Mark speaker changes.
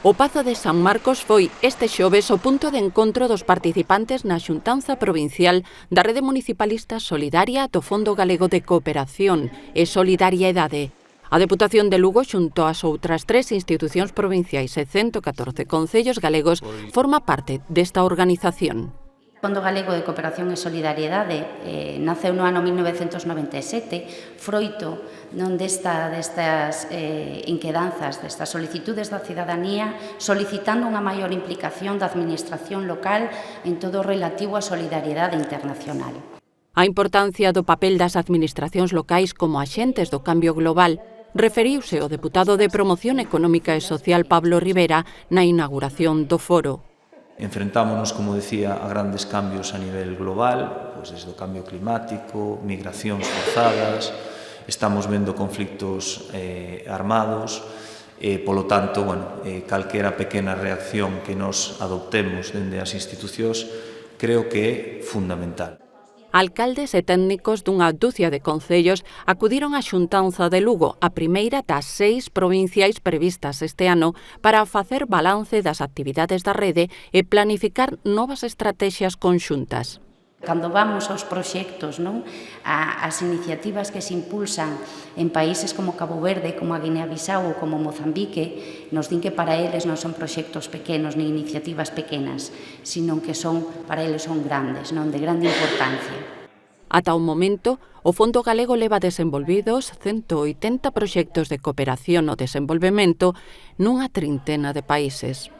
Speaker 1: O Pazo de San Marcos foi este xoves o punto de encontro dos participantes na xuntanza provincial da Rede Municipalista Solidaria do Fondo Galego de Cooperación e Solidariedade. A Deputación de Lugo, xunto ás outras 3 institucións provinciais e 114 concellos galegos, forma parte desta organización.
Speaker 2: O Fondo Galego de Cooperación e Solidariedade naceu no ano 1997, froito destas inquedanzas, destas solicitudes da cidadanía, solicitando unha maior implicación da administración local en todo o relativo á solidariedade internacional.
Speaker 1: A importancia do papel das administracións locais como axentes do cambio global referiuse o deputado de Promoción Económica e Social Pablo Rivera na inauguración do foro.
Speaker 3: Enfrentámonos, como decía, a grandes cambios a nivel global, pois desde o cambio climático, migracións forzadas, estamos vendo conflictos armados, polo tanto, calquera pequena reacción que nos adoptemos dende as institucións creo que é fundamental.
Speaker 1: Alcaldes e técnicos dunha dúcia de concellos acudiron á xuntanza de Lugo, a primeira das 6 provinciais previstas este ano, para facer balance das actividades da rede e planificar novas estrategias conxuntas.
Speaker 2: Cando vamos aos proxectos, as iniciativas que se impulsan en países como Cabo Verde, como a Guinea-Bissau ou como Mozambique, nos din que para eles non son proxectos pequenos ni iniciativas pequenas, sino que para eles son grandes, de grande importancia.
Speaker 1: Ata o momento, o Fondo Galego leva desenvolvidos 180 proxectos de cooperación ao desenvolvemento nunha trintena de países.